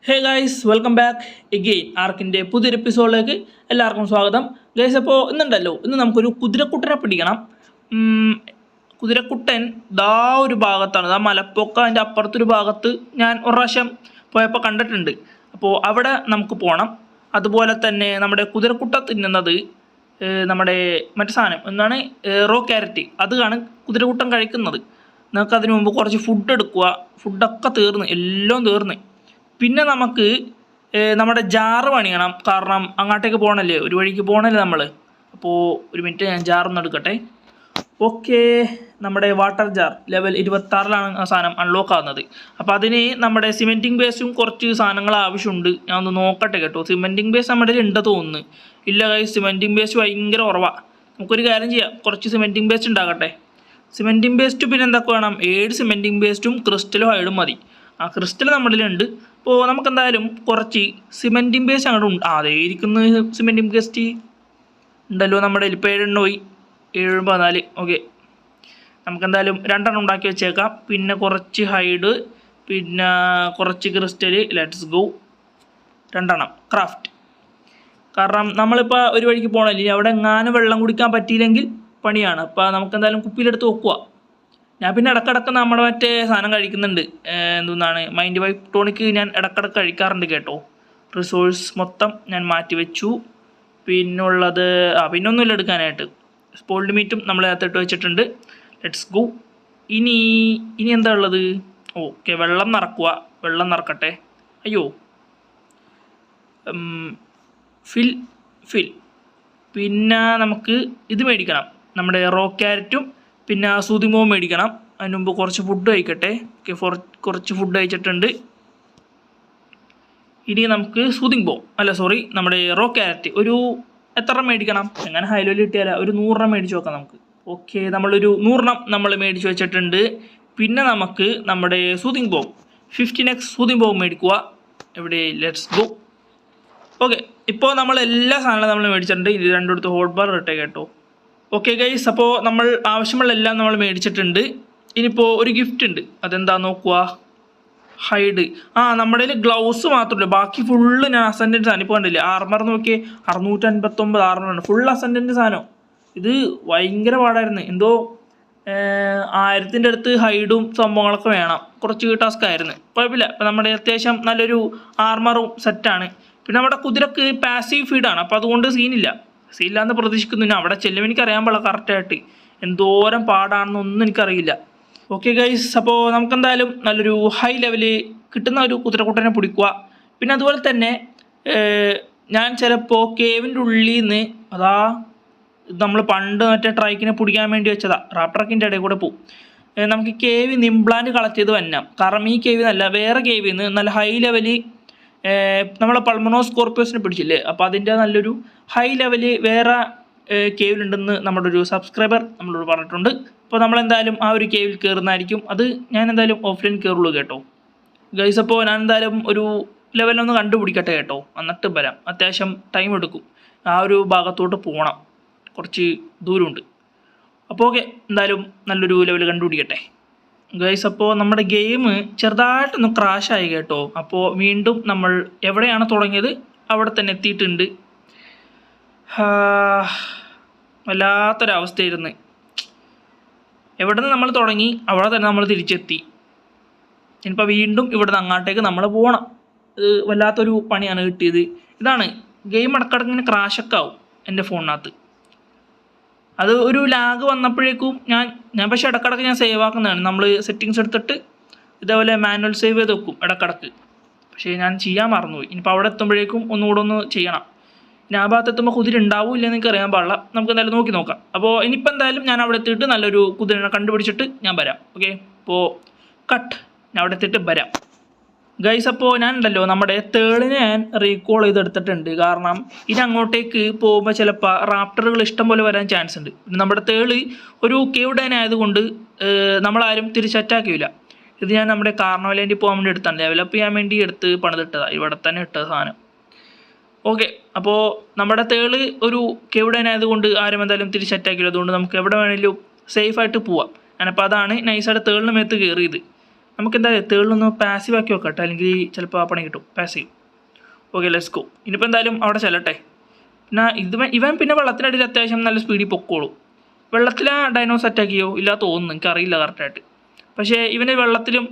ഹേ guys, welcome back again ആർക്കിൻ്റെ പുതിയൊരു എപ്പിസോഡിലേക്ക് എല്ലാവർക്കും സ്വാഗതം. ഗൈസ്, അപ്പോൾ ഇന്ന് നമുക്കൊരു കുതിരക്കുട്ടനെ പിടിക്കണം. കുതിരക്കുട്ടൻ ദാ ഒരു ഭാഗത്താണ്, ദാ മലപ്പൊക്ക അതിൻ്റെ അപ്പുറത്തൊരു ഭാഗത്ത് ഞാൻ ഒരു പ്രാവശ്യം പോയപ്പോൾ കണ്ടിട്ടുണ്ട്. അപ്പോൾ അവിടെ നമുക്ക് പോകണം. അതുപോലെ തന്നെ നമ്മുടെ കുതിരക്കുട്ട തിന്നുന്നത് നമ്മുടെ മറ്റു സാധനം എന്താണ്, റോ ക്യാരറ്റ്, അതാണ് കുതിരക്കുട്ടൻ കഴിക്കുന്നത്. നമുക്ക് അതിന് മുമ്പ് കുറച്ച് ഫുഡ് എടുക്കുക. ഫുഡൊക്കെ തീർന്ന്, എല്ലാം തീർന്ന്. പിന്നെ നമുക്ക് നമ്മുടെ ജാറ് പണിയണം. കാരണം അങ്ങോട്ടേക്ക് പോകണല്ലേ, ഒരു വഴിക്ക് പോകണല്ലേ നമ്മൾ. അപ്പോൾ ഒരു മിനിറ്റ്, ഞാൻ ജാറൊന്ന് എടുക്കട്ടെ. ഓക്കെ, നമ്മുടെ വാട്ടർ ജാർ ലെവൽ 26-ലാണ് ആ സാധനം അൺലോക്ക് ആകുന്നത്. അപ്പോൾ അതിന് നമ്മുടെ സിമെൻറ്റിങ് ബേസും കുറച്ച് സാധനങ്ങൾ ആവശ്യമുണ്ട്. ഞാൻ ഒന്ന് നോക്കട്ടെ കേട്ടോ. സിമെൻറ്റിങ് ബേസ് നമ്മുടെ ഉണ്ട് തോന്നുന്നു. ഇല്ല കൈസ്, സിമെൻറ്റിങ് ബേസ് ഭയങ്കര കുറവാണ്. നമുക്കൊരു കാര്യം ചെയ്യാം, കുറച്ച് സിമെൻറ്റിങ് ബേസ്റ്റ് ഉണ്ടാകട്ടെ. സിമെൻറ്റിങ് ബേസ്റ്റ് പിന്നെ എന്തൊക്കെ വേണം? 7 സിമെൻറ്റിങ് ബേസ്റ്റും ക്രിസ്റ്റലും ഹൈഡും മതി. ആ ക്രിസ്റ്റൽ നമ്മളിലുണ്ട്. അപ്പോൾ നമുക്കെന്തായാലും കുറച്ച് സിമെൻറ്റിങ് ബേസ്റ്റ് അങ്ങോട്ട് ഉണ്ട്. അതേ ഇരിക്കുന്ന സിമെൻറ്റിങ് ബേസ്റ്റ് ഉണ്ടല്ലോ നമ്മുടെ. ഇപ്പോൾ 7 എണ്ണം പോയി, 7 14. ഓക്കെ, നമുക്കെന്തായാലും 2 എണ്ണം ഉണ്ടാക്കി വെച്ചേക്കാം. പിന്നെ കുറച്ച് ഹൈഡ്, പിന്നെ കുറച്ച് ക്രിസ്റ്റൽ. Let's go. 2 എണ്ണം ക്രാഫ്റ്റ്. കാരണം നമ്മളിപ്പോൾ ഒരു വഴിക്ക് പോകണല്ലേ, അവിടെ എങ്ങാനും വെള്ളം കുടിക്കാൻ പറ്റിയില്ലെങ്കിൽ പണിയാണ്. അപ്പോൾ നമുക്കെന്തായാലും കുപ്പിയിലെടുത്ത് വെക്കുക. ഞാൻ പിന്നെ ഇടക്കിടക്ക് നമ്മുടെ മറ്റേ സാധനം കഴിക്കുന്നുണ്ട്. എന്താണ്, മൈൻഡ് വൈപ്പ് ടോണിക്ക് ഞാൻ ഇടക്കിടക്ക് കഴിക്കാറുണ്ട് കേട്ടോ. റിസോഴ്സ് മൊത്തം ഞാൻ മാറ്റി വെച്ചു. പിന്നുള്ളത് പിന്നൊന്നുമില്ല എടുക്കാനായിട്ട്. സ്പോൾഡ് മീറ്റും നമ്മൾ അകത്തിട്ട് വെച്ചിട്ടുണ്ട്. Let's go. ഇനി എന്താ ഉള്ളത്? ഓക്കെ, വെള്ളം നിറക്കുക. വെള്ളം നിറക്കട്ടെ. അയ്യോ, ഫിൽ. പിന്നെ നമുക്ക് ഇത് മേടിക്കണം, നമ്മുടെ റോ ക്യാരറ്റും പിന്നെ സൂതിമോവും മേടിക്കണം. അതിന് മുമ്പ് കുറച്ച് ഫുഡ് കഴിക്കട്ടെ. ഓക്കെ, കുറച്ച് ഫുഡ് കഴിച്ചിട്ടുണ്ട്. ഇനി നമുക്ക് സൂതിങ് ബോ നമ്മുടെ റോ ക്യാരറ്റ് ഒരു എത്ര മേടിക്കണം? എങ്ങനെ ഹൈ ലെവൽ കിട്ടിയാലോ ഒരു 100 മേടിച്ച് വെക്കാം നമുക്ക്. ഓക്കെ, നമ്മളൊരു 100 നമ്മൾ മേടിച്ച് വെച്ചിട്ടുണ്ട്. പിന്നെ നമുക്ക് നമ്മുടെ സൂതിങ് ബോ 15x സൂതിങ് ബോ മേടിക്കുക. എവിടെ? Let's go. ഓക്കെ, ഇപ്പോൾ നമ്മൾ എല്ലാ സാധനങ്ങളും നമ്മൾ മേടിച്ചിട്ടുണ്ട്. ഇത് രണ്ടിടത്ത് ഹോട്ട് ബാർ ഇട്ടേ കേട്ടോ. ഓക്കെ ഗൈസ്, അപ്പോൾ നമ്മൾ ആവശ്യമുള്ള എല്ലാം നമ്മൾ മേടിച്ചിട്ടുണ്ട്. ഇനിയിപ്പോൾ ഒരു ഗിഫ്റ്റ് ഉണ്ട്, അതെന്താ നോക്കുക. ഹൈഡ്. നമ്മുടെ കയ്യിൽ ഗ്ലൗസ് മാത്രമല്ല, ബാക്കി ഫുള്ള് ഞാൻ അസെൻഡൻറ്റ് സാധനം. ഇപ്പോൾ കണ്ടില്ലേ, ആർമർ നോക്കിയേ, 659 ആർമറാണ്. ഫുൾ അസെൻഡൻറ്റ് സാധനം. ഇത് ഭയങ്കര പാടായിരുന്നു. എന്തോ 1000-ൻ്റെ അടുത്ത് ഹൈഡും സംഭവങ്ങളൊക്കെ വേണം. കുറച്ച് ടാസ്ക് ആയിരുന്നു. കുഴപ്പമില്ല, ഇപ്പം നമ്മുടെ അത്യാവശ്യം നല്ലൊരു ആർമറും സെറ്റാണ്. പിന്നെ നമ്മുടെ കുതിരക്ക് പാസീവ് ഫീഡാണ്, അപ്പോൾ അതുകൊണ്ട് സീനില്ലാന്ന് പ്രതീക്ഷിക്കുന്നു. ഞാൻ അവിടെ ചെല്ലും, എനിക്കറിയാൻ പാടില്ല കറക്റ്റായിട്ട് എന്തോരം പാടാണെന്നൊന്നും എനിക്കറിയില്ല. ഓക്കെ ഗൈസ്, അപ്പോൾ നമുക്കെന്തായാലും നല്ലൊരു ഹൈ ലെവല് കിട്ടുന്ന ഒരു കുതിരക്കുട്ടനെ പിടിക്കുക. പിന്നെ അതുപോലെ തന്നെ ഞാൻ ചിലപ്പോൾ കേവിൻ്റെ ഉള്ളിൽ നിന്ന് നമ്മൾ പണ്ട് മറ്റേ ട്രൈക്കിനെ പിടിക്കാൻ വേണ്ടി വെച്ചതാ, റാപ്ട്രക്കിൻ്റെ ഇടയിൽ കൂടെ പോവും. നമുക്ക് കേവ് നിംപ്ലാന്റ് കളക്ട് ചെയ്ത് വന്നാം. കാരണം ഈ കേവിൽ നല്ല വേറെ കേവിൽ നിന്ന് നല്ല ഹൈ ലെവല് നമ്മളെ പൾമണോ സ്കോർപ്പിയോസിനെ പിടിച്ചില്ലേ, അപ്പോൾ അതിൻ്റെ നല്ലൊരു ഹൈ ലെവല് വേറെ കേവിലുണ്ടെന്ന് നമ്മുടെ ഒരു സബ്സ്ക്രൈബർ നമ്മളോട് പറഞ്ഞിട്ടുണ്ട്. അപ്പോൾ നമ്മളെന്തായാലും ആ ഒരു കേവിൽ കയറുന്നതായിരിക്കും. അത് ഞാൻ എന്തായാലും ഓഫ്ലൈൻ കയറുള്ളൂ കേട്ടോ ഗൈസ്. അപ്പോൾ ഞാൻ എന്തായാലും ഒരു ലെവലൊന്ന് കണ്ടുപിടിക്കട്ടെ കേട്ടോ, എന്നിട്ട് വരാം. അത്യാവശ്യം ടൈം എടുക്കും, ആ ഒരു ഭാഗത്തോട്ട് പോകണം, കുറച്ച് ദൂരമുണ്ട്. അപ്പോൾ ഓക്കെ, എന്തായാലും നല്ലൊരു ലെവൽ കണ്ടുപിടിക്കട്ടെ ഗൈസ്. അപ്പോൾ നമ്മുടെ ഗെയിം ചെറുതായിട്ടൊന്ന് ക്രാഷായി കേട്ടോ. അപ്പോൾ വീണ്ടും നമ്മൾ എവിടെയാണ് തുടങ്ങിയത് അവിടെ തന്നെ എത്തിയിട്ടുണ്ട്. വല്ലാത്തൊരവസ്ഥയായിരുന്നു. എവിടെ നിന്ന് നമ്മൾ തുടങ്ങി അവിടെ തന്നെ നമ്മൾ തിരിച്ചെത്തി. ഇനിയിപ്പോൾ വീണ്ടും ഇവിടെ നിന്ന് അങ്ങോട്ടേക്ക് നമ്മൾ പോകണം. ഇത് വല്ലാത്തൊരു പണിയാണ് കിട്ടിയത്. ഇതാണ് ഗെയിം ഇടക്കിടക്ക് ഇങ്ങനെ ക്രാഷൊക്കെ ആവും എൻ്റെ ഫോണിനകത്ത്. അത് ഒരു ലാഗ് വന്നപ്പോഴേക്കും ഞാൻ പക്ഷേ ഇടക്കിടക്ക് ഞാൻ സേവ് ആക്കുന്നതാണ്. നമ്മൾ സെറ്റിങ്സ് എടുത്തിട്ട് ഇതേപോലെ മാനുവൽ സേവ് ചെയ്ത് വെക്കും ഇടക്കിടക്ക്. പക്ഷേ ഞാൻ ചെയ്യാൻ മറന്നുപോയി. ഇനിയിപ്പോൾ അവിടെ എത്തുമ്പോഴേക്കും ഒന്നുകൂടെ ഒന്ന് ചെയ്യണം. ഇനി ആ ഭാഗത്ത് എത്തുമ്പോൾ കുതിര ഉണ്ടാവും ഇല്ലെന്ന് എനിക്ക് അറിയാൻ പാടില്ല. നമുക്ക് എന്തായാലും നോക്കി നോക്കാം. അപ്പോൾ ഇനിയിപ്പോൾ എന്തായാലും ഞാൻ അവിടെ എത്തിയിട്ട് നല്ലൊരു കുതിരനെ കണ്ടുപിടിച്ചിട്ട് ഞാൻ വരാം. ഓക്കെ, അപ്പോൾ ഞാൻ അവിടെ എത്തിയിട്ട് വരാം ഗൈസ്. അപ്പോൾ ഞാനുണ്ടല്ലോ നമ്മുടെ തേളിനെ ഞാൻ റീകോൾ ചെയ്തെടുത്തിട്ടുണ്ട്. കാരണം ഇനി അങ്ങോട്ടേക്ക് പോകുമ്പോൾ ചിലപ്പോൾ റാപ്റ്ററുകൾ ഇഷ്ടം പോലെ വരാൻ ചാൻസ് ഉണ്ട്. പിന്നെ നമ്മുടെ തേള് ഒരു കേവ് ഡൈൻ ആയതുകൊണ്ട് നമ്മളാരും തിരിച്ച് അറ്റാക്ക് ചെയ്യില്ല. ഇത് ഞാൻ നമ്മുടെ കാർണവലേണ്ടി പോകാൻ വേണ്ടി എടുത്താണ്, ഡെവലപ്പ് ചെയ്യാൻ വേണ്ടി എടുത്ത് പണിതിട്ടതാണ്. ഇവിടെ തന്നെ ഇട്ട സാധനം. ഓക്കെ, അപ്പോൾ നമ്മുടെ തേള് ഒരു കേവ് ഡൈൻ ആയതുകൊണ്ട് ആരും എന്തായാലും തിരിച്ച് അറ്റാക്ക് ചെയ്യില്ല. അതുകൊണ്ട് നമുക്ക് എവിടെ വേണമെങ്കിലും സേഫായിട്ട് പോവാം. ഞാനപ്പോൾ അതാണ് നൈസായിട്ട് തേളിന് മേത്ത് കയറിയത്. നമുക്ക് എന്തായാലും തേളിലൊന്ന് പാസീവ് ആക്കി വെക്കട്ടെ, അല്ലെങ്കിൽ ചിലപ്പോൾ ആ പണി കിട്ടും പാസീവ്. Okay let's go. ഇനിയിപ്പോൾ എന്തായാലും അവിടെ ചെല്ലട്ടെ. പിന്നെ ഇവൻ പിന്നെ വെള്ളത്തിനടിയിൽ അത്യാവശ്യം നല്ല സ്പീഡിൽ പൊക്കോളൂ. വെള്ളത്തിൽ ആ ഡൈനോസ് അറ്റാക്കിയോ ഇല്ല തോന്നുന്നു, എനിക്കറിയില്ല കറക്റ്റായിട്ട്. പക്ഷേ ഇവന് വെള്ളത്തിലും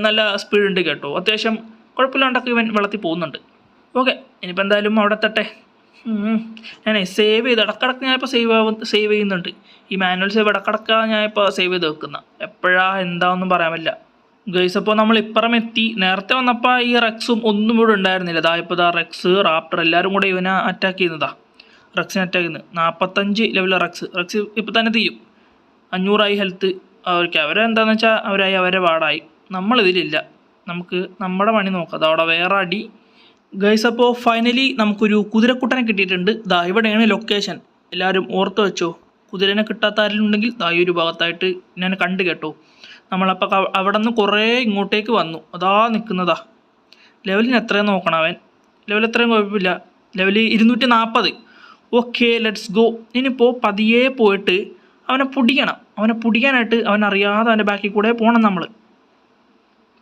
നല്ല സ്പീഡ് ഉണ്ട് കേട്ടോ, അത്യാവശ്യം കുഴപ്പമില്ലാണ്ടൊക്കെ ഇവൻ വെള്ളത്തിൽ പോകുന്നുണ്ട്. ഓക്കെ ഇനിയിപ്പോൾ എന്തായാലും അവിടെ എത്തട്ടെ. ഞാനേ സേവ് ചെയ്ത് ഇടക്കിടക്ക് ഞാനിപ്പോൾ സേവ് ചെയ്യുന്നുണ്ട്. ഈ മാനുവൽ സേവ് ഇടക്കിടക്ക് ഞാനിപ്പോൾ സേവ് ചെയ്ത് വെക്കുന്ന, എപ്പോഴാണ് എന്താണെന്നും പറയാൻ പറ്റില്ല. ഗൈസ് അപ്പോൾ നമ്മൾ ഇപ്പുറം എത്തി. നേരത്തെ വന്നപ്പോൾ ഈ റെക്സും ഒന്നും ഇവിടെ ഉണ്ടായിരുന്നില്ല. ഇപ്പോൾ റെക്സ് റാപ്റ്റർ എല്ലാവരും കൂടെ ഇവനെ അറ്റാക്ക് ചെയ്യുന്നതാ. റെക്സിനെ അറ്റാക്ക് ചെയ്യുന്നത് 45 ലെവൽ റെക്സ് ഇപ്പോൾ തന്നെ തീരും. 500 ഹെൽത്ത് അവർക്ക്. അവരെന്താണെന്ന് വെച്ചാൽ അവരായി അവരെ വാടായി. നമ്മളിതിലില്ല, നമുക്ക് നമ്മുടെ പണി നോക്കാം. അതവിടെ വേറെ അടി. ഗൈസ് അപ്പോൾ ഫൈനലി നമുക്കൊരു കുതിരക്കുട്ടനെ കിട്ടിയിട്ടുണ്ട്. ഇവിടെയാണ് ലൊക്കേഷൻ, എല്ലാവരും ഓർത്ത് വെച്ചോ. കുതിരനെ കിട്ടാത്ത ആരെങ്കിലും ഉണ്ടെങ്കിൽ ഈ ഒരു ഭാഗത്തായിട്ട് ഞാൻ കണ്ടു കേട്ടോ. നമ്മളപ്പോൾ അവിടെ നിന്ന് കുറേ ഇങ്ങോട്ടേക്ക് വന്നു. അതാ നിൽക്കുന്നതാ. ലെവലിന് എത്രയും നോക്കണം അവൻ. ലെവൽ എത്രയും കുഴപ്പമില്ല, ലെവൽ 240. Okay let's go. ഇനിയിപ്പോൾ പതിയെ പോയിട്ട് അവനെ പിടിക്കണം. അവനെ പിടിക്കാനായിട്ട് അവനറിയാതെ അവൻ്റെ ബാക്കിൽ കൂടെ പോകണം നമ്മൾ.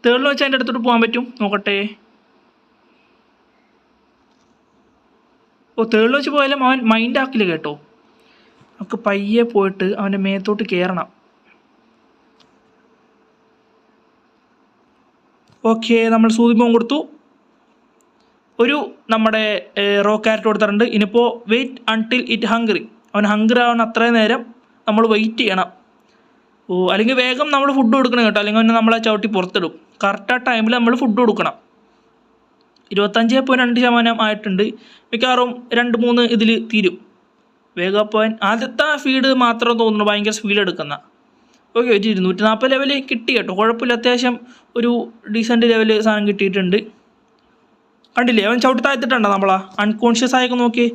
തേളിൽ വെച്ച് അതിൻ്റെ അടുത്തോട്ട് പോകാൻ പറ്റും, നോക്കട്ടെ. തേളിൽ വെച്ച് പോയാലും അവൻ മൈൻഡ് ആക്കില്ല കേട്ടോ. നമുക്ക് പയ്യെ പോയിട്ട് അവൻ്റെ മേത്തോട്ട് കയറണം. ഓക്കെ നമ്മൾ സൂതിമോൻ കൊടുത്തു. ഒരു നമ്മുടെ റോ ക്യാരറ്റ് കൊടുത്തിട്ടുണ്ട്. ഇനിയിപ്പോൾ വെയിറ്റ് അൺടിൽ ഇറ്റ് ഹംഗ്രി. അവൻ ഹംഗ്രി ആവണം അത്രയും നേരം നമ്മൾ വെയിറ്റ് ചെയ്യണം. അല്ലെങ്കിൽ വേഗം നമ്മൾ ഫുഡ് കൊടുക്കണം കേട്ടോ, അല്ലെങ്കിൽ അവനെ നമ്മളെ ചവിട്ടി പുറത്തിടും. കറക്റ്റ് ആ ടൈമിൽ നമ്മൾ ഫുഡ് കൊടുക്കണം. 25.2% ആയിട്ടുണ്ട്. മിക്കവാറും 2-3 ഇതിൽ തീരും. വേഗം പോകാൻ ആദ്യത്തെ ഫീഡ് മാത്രം തോന്നുന്നു ഭയങ്കര സ്പീഡ് എടുക്കുന്ന. ഓക്കെ ഒരു 240 ലെവൽ കിട്ടി കേട്ടോ, കുഴപ്പമില്ല. അത്യാവശ്യം ഒരു ഡീസൻറ്റ് ലെവൽ സാധനം കിട്ടിയിട്ടുണ്ട്. കണ്ടില്ലേ അവൻ ചവിട്ടി താഴ്ത്തിട്ടുണ്ടോ നമ്മളാ അൺകോൺഷ്യസ് ആയൊക്കെ നോക്കി.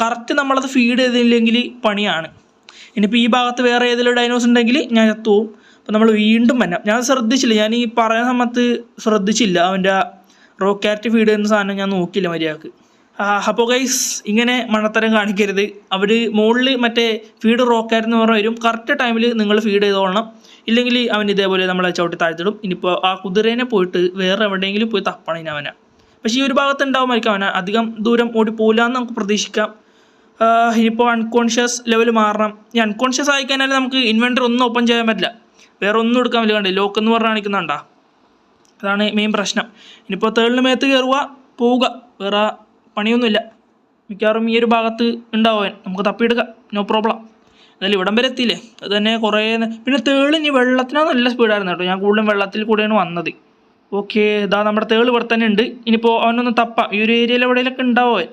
കറക്റ്റ് നമ്മളത് ഫീഡ് ചെയ്തില്ലെങ്കിൽ പണിയാണ്. ഇനിയിപ്പോൾ ഈ ഭാഗത്ത് വേറെ ഏതെങ്കിലും ഡൈനോസ് ഉണ്ടെങ്കിൽ ഞാൻ എത്തും. അപ്പോൾ നമ്മൾ വീണ്ടും വരാം. ഞാൻ ശ്രദ്ധിച്ചില്ല, ഞാൻ ഈ പറയുന്ന സമയത്ത് ശ്രദ്ധിച്ചില്ല. അവൻ്റെ റോ ക്യാരറ്റ് ഫീഡ് ചെയ്യുന്ന സാധനം ഞാൻ നോക്കിയില്ല മര്യാദക്ക്. അപ്പോൾ ഗൈസ് ഇങ്ങനെ മണത്തരം കാണിക്കരുത്. അവർ മുകളിൽ മറ്റേ ഫീഡ് റോ ക്യാരറ്റ് എന്ന് പറഞ്ഞാൽ വരും. കറക്റ്റ് ടൈമിൽ നിങ്ങൾ ഫീഡ് ചെയ്തോളണം, ഇല്ലെങ്കിൽ അവൻ ഇതേപോലെ നമ്മളെ ചവിട്ടി താഴ്ത്തിടും. ഇനിയിപ്പോൾ ആ കുതിരേനെ പോയിട്ട് വേറെ എവിടെയെങ്കിലും പോയി തപ്പണം ഇനി അവനെ. പക്ഷേ ഈ ഒരു ഭാഗത്ത് ഉണ്ടാവുമായിരിക്കും അവനെ, അധികം ദൂരം ഓടിപ്പോകില്ല എന്ന് നമുക്ക് പ്രതീക്ഷിക്കാം. ഇനിയിപ്പോൾ അൺകോൺഷ്യസ് ലെവൽ മാറണം. ഈ അൺകോൺഷ്യസ് ആയിക്കഴിഞ്ഞാൽ നമുക്ക് ഇൻവെൻറ്ററി ഒന്നും ഓപ്പൺ ചെയ്യാൻ പറ്റില്ല, വേറെ ഒന്നും എടുക്കാൻ പറ്റില്ല. കണ്ടേ ലോക്ക് എന്ന് പറഞ്ഞാൽ കാണിക്കുന്നുണ്ടാ, അതാണ് മെയിൻ പ്രശ്നം. ഇനിയിപ്പോൾ തേളിന് മേത്ത് കയറുക പോവുക, വേറെ പണിയൊന്നുമില്ല. മിക്കവാറും ഈ ഒരു ഭാഗത്ത് ഉണ്ടാവാൻ നമുക്ക് തപ്പിയെടുക്കാം, നോ പ്രോബ്ലം. എന്നാലും ഇവിടം വരെ എത്തിയില്ലേ, അത് തന്നെ കുറേ. പിന്നെ തേളിന് വെള്ളത്തിനാണ് നല്ല സ്പീഡായിരുന്നു കേട്ടോ, ഞാൻ കൂടുതലും വെള്ളത്തിൽ കൂടെയാണ് വന്നത്. ഓക്കെ നമ്മുടെ തേള് ഇവിടെ തന്നെ ഉണ്ട്. ഇനിയിപ്പോൾ അവനൊന്ന് തപ്പാം, ഈ ഒരു ഏരിയയിൽ എവിടെയെങ്കിലൊക്കെ ഉണ്ടാവുമൻ.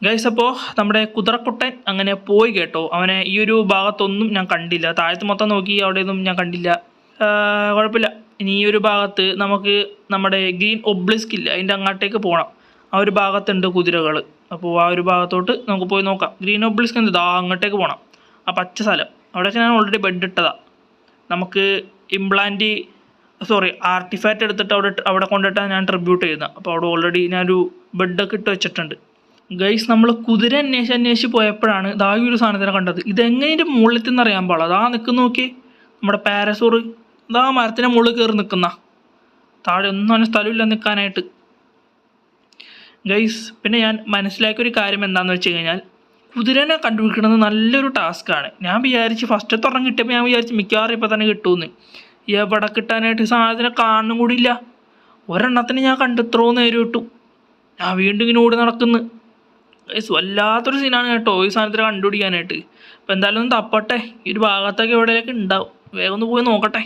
ഗൈസ് അപ്പോൾ നമ്മുടെ കുതിരക്കുട്ടൻ അങ്ങനെ പോയി കേട്ടോ. അവനെ ഈ ഒരു ഭാഗത്തൊന്നും ഞാൻ കണ്ടില്ല, താഴത്ത് മൊത്തം നോക്കി അവിടെയൊന്നും ഞാൻ കണ്ടില്ല. കുഴപ്പമില്ല. ഇനി ഈ ഒരു ഭാഗത്ത് നമുക്ക് നമ്മുടെ ഗ്രീൻ ഒബ്ലിസ്ക് ഇല്ല, അതിൻ്റെ അങ്ങോട്ടേക്ക് പോകണം. ആ ഒരു ഭാഗത്തുണ്ട് കുതിരകൾ, അപ്പോൾ ആ ഒരു ഭാഗത്തോട്ട് നമുക്ക് പോയി നോക്കാം. ഗ്രീൻ ഒബ്ലിസ്ക് എന്ത് അങ്ങോട്ടേക്ക് പോകണം, ആ പച്ച സ്ഥലം. അവിടെയൊക്കെ ഞാൻ ഓൾറെഡി ബെഡ് ഇട്ടതാണ്. നമുക്ക് ആർട്ടിഫാക്റ്റ് എടുത്തിട്ട് അവിടെ കൊണ്ടിട്ടാണ് ഞാൻ ട്രിബ്യൂട്ട് ചെയ്യുന്നത്. അപ്പോൾ അവിടെ ഓൾറെഡി ഞാനൊരു ബെഡൊക്കെ ഇട്ട് വെച്ചിട്ടുണ്ട്. ഗൈസ് നമ്മൾ കുതിര അന്വേഷിച്ച് പോയപ്പോഴാണ് ഈ ഒരു സാധനത്തിനെ കണ്ടത്. ഇതെങ്ങനെ ഇതിൻ്റെ മുകളിൽ അറിയാൻ പാടില്ല. നിൽക്കുന്ന നോക്കി നമ്മുടെ പാരസോർ, മരത്തിൻ്റെ മുകളിൽ കയറി നിൽക്കുന്ന. താഴെ ഒന്നും അവന് സ്ഥലമില്ല നിൽക്കാനായിട്ട്. ഗൈസ് പിന്നെ ഞാൻ മനസ്സിലാക്കിയൊരു കാര്യം എന്താണെന്ന് വെച്ച് കഴിഞ്ഞാൽ, കുതിരനെ കണ്ടുപിടിക്കുന്നത് നല്ലൊരു ടാസ്ക്കാണ്. ഞാൻ വിചാരിച്ച് ഫസ്റ്റ് തുറന്ന് കിട്ടിയപ്പോൾ ഞാൻ വിചാരിച്ച് മിക്കവാറും ഇപ്പോൾ തന്നെ കിട്ടുമെന്ന്. എവിടെ കിട്ടാനായിട്ട് സാധനത്തിനെ കാണും കൂടി ഇല്ല. ഒരെണ്ണത്തിന് ഞാൻ കണ്ടെത്രയോ നേരം ഇട്ടു. ഞാൻ വീണ്ടും ഇങ്ങനെ ഓടി നടക്കുന്നു. ഗൈസ് വല്ലാത്തൊരു സീനാണ് കേട്ടോ ഈ സാധനത്തിനെ കണ്ടുപിടിക്കാനായിട്ട്. അപ്പോൾ എന്തായാലും ഒന്ന് തപ്പട്ടെ, ഈ ഒരു ഭാഗത്തൊക്കെ എവിടെയൊക്കെ ഉണ്ടാവും, വേഗം ഒന്ന് പോയി നോക്കട്ടെ.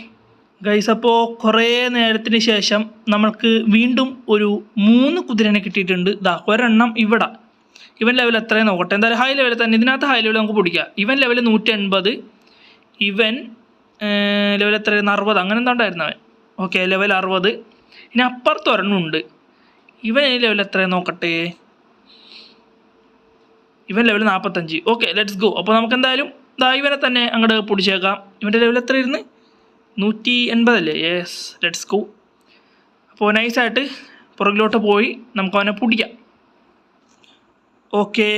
ഗൈസ് അപ്പോൾ കുറേ നേരത്തിന് ശേഷം നമ്മൾക്ക് വീണ്ടും ഒരു 3 കുതിരനെ കിട്ടിയിട്ടുണ്ട്. ഒരെണ്ണം ഇവിടെ. ഇവൻ ലെവൽ എത്രയും നോക്കട്ടെ. എന്തായാലും ഹൈ ലെവലിൽ തന്നെ, ഇതിനകത്ത് ഹൈ ലെവൽ നമുക്ക് പിടിക്കാം. ഇവൻ ലെവൽ 180, ഇവൻ ലെവൽ എത്ര 60 അങ്ങനെ എന്താണ്ടായിരുന്നു അവൻ. Okay level 60. ഇനി അപ്പുറത്ത് ഒരെണ്ണമുണ്ട്. ഇവൻ ലെവൽ എത്രയും നോക്കട്ടെ. ഇവൻ ലെവൽ 45. Okay let's go. അപ്പോൾ നമുക്ക് എന്തായാലും ഇവനെ തന്നെ അങ്ങോട്ട് പിടിച്ചേക്കാം. ഇവൻ്റെ ലെവൽ എത്ര ഇരുന്ന് 180 അല്ലേ? Yes let's go. അപ്പോൾ നൈസായിട്ട് പുറകിലോട്ട് പോയി നമുക്ക് അവനെ പിടിക്കാം. ഓക്കെ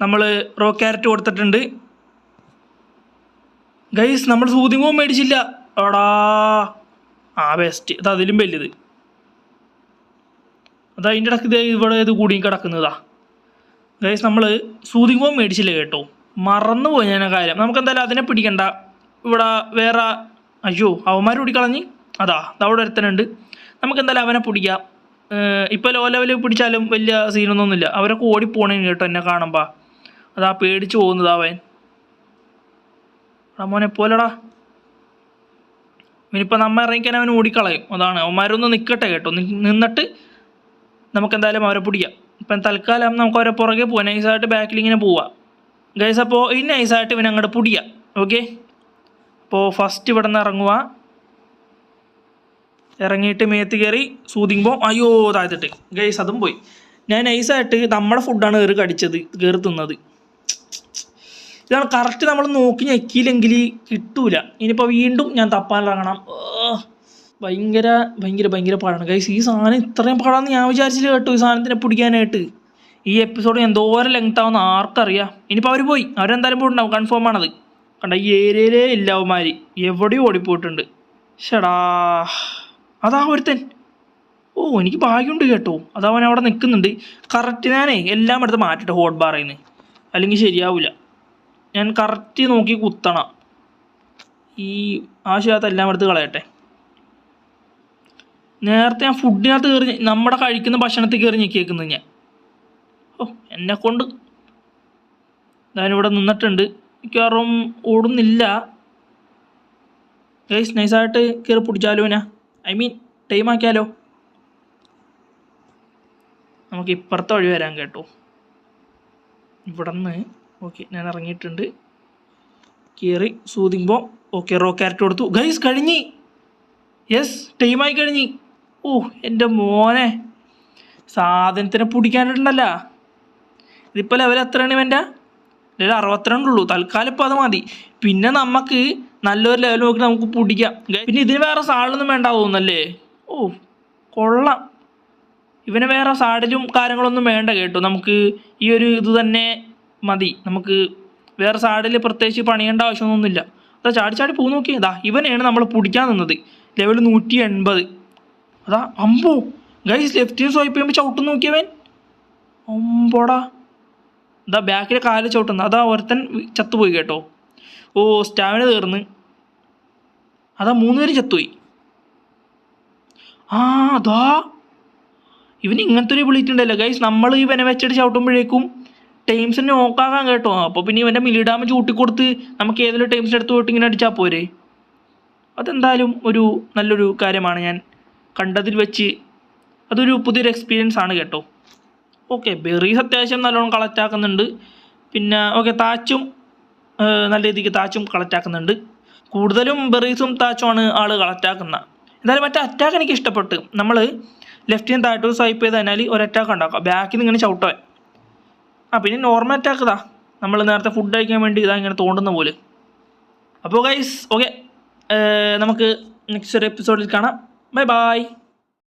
നമ്മൾ റോ ക്യാരറ്റ് കൊടുത്തിട്ടുണ്ട്. ഗൈസ് നമ്മൾ സൂതിങ്ങോ മേടിച്ചില്ല. എടാ ആ ബെസ്റ്റ്. ഇത് അതിലും വലുത്. അത് അതിൻ്റെ ഇടയ്ക്ക് ഇത് ഇവിടെ ഇത് കൂടി കിടക്കുന്നതാ. ഗൈസ് നമ്മൾ സൂതിങ് ബോംബ് മേടിച്ചില്ല കേട്ടോ, മറന്നുപോയി ഞാൻ ആ കാര്യം. നമുക്കെന്തായാലും അതിനെ പിടിക്കണ്ട. ഇവിടെ വേറെ അയ്യോ അവന്മാർ പിടിക്കളഞ്ഞ് അതാ അവിടെ ഒരുത്തനുണ്ട്. നമുക്കെന്തായാലും അവനെ പിടിക്കാം. ഇപ്പോൾ ലോ ലെവൽ പിടിച്ചാലും വലിയ സീനൊന്നുമില്ല. അവരൊക്കെ ഓടിപ്പോണേ കേട്ടോ എന്നെ കാണുമ്പോൾ. അതാ പേടിച്ച് പോകുന്നത് അവൻ. മോനെ പോലെടാ, ഇനിയിപ്പോൾ നമ്മ ഇറങ്ങിക്കാൻ അവൻ ഓടിക്കളയും. അതാണ്, അവന്മാരൊന്ന് നിൽക്കട്ടെ കേട്ടോ. നിന്നിട്ട് നമുക്കെന്തായാലും അവരെ പിടിക്കാം. ഇപ്പം തൽക്കാലം നമുക്ക് അവരെ പുറകെ പോവാം. നൈസായിട്ട് ബാക്കിൽ ഇങ്ങനെ പോവാം ഗൈസ്. അപ്പോൾ ഈ നൈസായിട്ട് ഇവൻ അങ്ങോട്ട് പിടിക്കാം. ഓക്കെ, അപ്പോൾ ഫസ്റ്റ് ഇവിടെ നിന്ന് ഇറങ്ങുക. ഇറങ്ങിയിട്ട് മേത്ത് കയറി സൂതിങ് ബോംബ്. അയ്യോ താഴ്ത്തിട്ട് ഗൈസ് അതും പോയി. ഞാൻ നൈസായിട്ട് നമ്മുടെ ഫുഡാണ് കയറി തിന്നത്. ഇതാണ് കറക്റ്റ്. നമ്മൾ നോക്കി ഞെക്കിയില്ലെങ്കിൽ കിട്ടൂല. ഇനിയിപ്പോൾ വീണ്ടും ഞാൻ തപ്പാനിറങ്ങണം. ഭയങ്കര ഭയങ്കര ഭയങ്കര പാടാണ് ഗൈസ്. ഈ സാധനം ഇത്രയും പാടാന്ന് ഞാൻ വിചാരിച്ചില്ല കേട്ടോ, ഈ സാധനത്തിനെ പിടിക്കാനായിട്ട്. ഈ എപ്പിസോഡ് എന്തോരം ലെങ്ത് ആവുന്ന ആർക്കറിയാം. ഇനിയിപ്പോൾ അവർ പോയി, അവരെന്തായാലും പോയിട്ടുണ്ടാവും, കൺഫേം ആണത്. കണ്ട ഈ ഏരിയയിലേ ഇല്ല അവന്മാർ, എവിടെയും ഓടിപ്പോയിട്ടുണ്ട്. ഷടാ അതാ ഒരുത്തൻ. ഓ എനിക്ക് ഭാഗ്യമുണ്ട് കേട്ടോ, അതവൻ അവിടെ നിൽക്കുന്നുണ്ട്. കറക്റ്റ് ഞാനേ എല്ലാം എടുത്ത് മാറ്റിട്ട് ഹോട്ട് ബാറിൽ നിന്ന്, അല്ലെങ്കിൽ ശരിയാവില്ല. ഞാൻ കറക്റ്റ് നോക്കി കുത്തണം. ഈ ആവശ്യമില്ലാത്ത എല്ലാം എടുത്ത് കളയട്ടെ. നേരത്തെ ഞാൻ ഫുഡിനകത്ത് കയറി, നമ്മുടെ കഴിക്കുന്ന ഭക്ഷണത്തിൽ കയറി ഞെക്കിയേക്കുന്നത് ഞാൻ. ഓ എന്നെക്കൊണ്ട് ഞാനിവിടെ നിന്നിട്ടുണ്ട്. മിക്കവാറും ഓടുന്നില്ല ഗൈസ്. നൈസായിട്ട് കയറി പിടിച്ചാലോ, ടൈം ആക്കിയാലോ. നമുക്ക് ഇപ്പുറത്തെ വഴി വരാൻ കേട്ടോ, ഇവിടെ നിന്ന്. ഓക്കെ ഞാൻ ഇറങ്ങിയിട്ടുണ്ട്. കയറി സൂതിങ് ബോംബ്. ഓക്കെ റോ ക്യാരറ്റ് കൊടുത്തു ഗൈസ്. കഴിഞ്ഞ്. യെസ് ടൈമായി കഴിഞ്ഞ്. ഓ എൻ്റെ മോനെ, സാധനത്തിനെ പിടിക്കാനിട്ടുണ്ടല്ലോ. ഇതിപ്പോൾ ലെവൽ എത്രയാണ് ഇവൻ്റെ? ലെവൽ 62 ഉള്ളൂ തൽക്കാലം. ഇപ്പോൾ അത് മതി. പിന്നെ നമുക്ക് നല്ലൊരു ലെവൽ നോക്കി നമുക്ക് പിടിക്കാം. പിന്നെ ഇതിന് വേറെ സാഡൊന്നും വേണ്ട തോന്നുന്നല്ലേ? ഓ കൊള്ളാം. ഇവന് വേറെ സാഡിലും കാര്യങ്ങളൊന്നും വേണ്ട കേട്ടോ. നമുക്ക് ഈ ഒരു ഇത് തന്നെ മതി. നമുക്ക് വേറെ സാഡിൽ പ്രത്യേകിച്ച് പണിയേണ്ട ആവശ്യമൊന്നുമില്ല. അതാ ചാടി ചാടി പൂ നോക്കിയതാ. ഇവനെയാണ് നമ്മൾ പിടിക്കാൻ നിന്നത്. ലെവൽ 180. അതാ അമ്പോ ഗൈസ്, ലെഫ്റ്റിന് സ്വൈപ്പ് ചെയ്യുമ്പോൾ ചവിട്ടും നോക്കിയവൻ. അമ്പോടാ, ഇതാ ബാക്കിലെ കാല് ചവിട്ടുന്നു. അതാ ഒരുത്തൻ ചത്തുപോയി കേട്ടോ. ഓ സ്റ്റാമിന തീർന്ന്. അതാ 3 പേര് ചത്തുപോയി. അതാ ഇവന് ഇങ്ങനത്തെ ഒരു വിളിയിട്ടുണ്ടല്ലോ ഗൈസ്. നമ്മൾ ഇവനെ വെച്ചിട്ട് ചവിട്ടുമ്പോഴേക്കും ടൈംസിനെ നോക്കാകാൻ കേട്ടോ. അപ്പോൾ പിന്നെ ഇവൻ്റെ മിലി ഡാമേജ് കൂട്ടിക്കൊടുത്ത് നമുക്ക് ഏതെങ്കിലും ടൈംസിൻ്റെ അടുത്ത് പോയിട്ട് ഇങ്ങനെ അടിച്ചാൽ പോരെ. അതെന്തായാലും ഒരു നല്ലൊരു കാര്യമാണ്. ഞാൻ കണ്ടതിൽ വെച്ച് അതൊരു പുതിയൊരു എക്സ്പീരിയൻസ് ആണ് കേട്ടോ. ഓക്കെ ബെറീസ് അത്യാവശ്യം നല്ലോണം കളക്റ്റ് ആക്കുന്നുണ്ട്. പിന്നെ ഓക്കെ താച്ചും നല്ല രീതിക്ക് താച്ചും കളക്റ്റ് ആക്കുന്നുണ്ട്. കൂടുതലും ബെറീസും താച്ചുമാണ് ആൾ കളക്റ്റ് ആക്കുന്നത്. എന്തായാലും മറ്റേ അറ്റാക്ക് എനിക്ക് ഇഷ്ടപ്പെട്ട്. നമ്മൾ ലെഫ്റ്റിന് താഴോട്ട് സ്വൈപ്പ് ചെയ്ത് കഴിഞ്ഞാൽ ഒരു അറ്റാക്ക് ഉണ്ടാക്കാം. ബാക്കിൽ നിന്ന് ഇങ്ങനെ ചവിട്ടുവാൻ. പിന്നെ നോർമൽ അറ്റാക്ക് ഇതാ, നമ്മൾ നേരത്തെ ഫുഡ് കഴിക്കാൻ വേണ്ടി ഇതാ ഇങ്ങനെ തോണ്ടുന്ന പോലെ. അപ്പോൾ ഗൈസ് ഓക്കെ, നമുക്ക് നെക്സ്റ്റ് ഒരു എപ്പിസോഡിൽ കാണാം. Bye bye.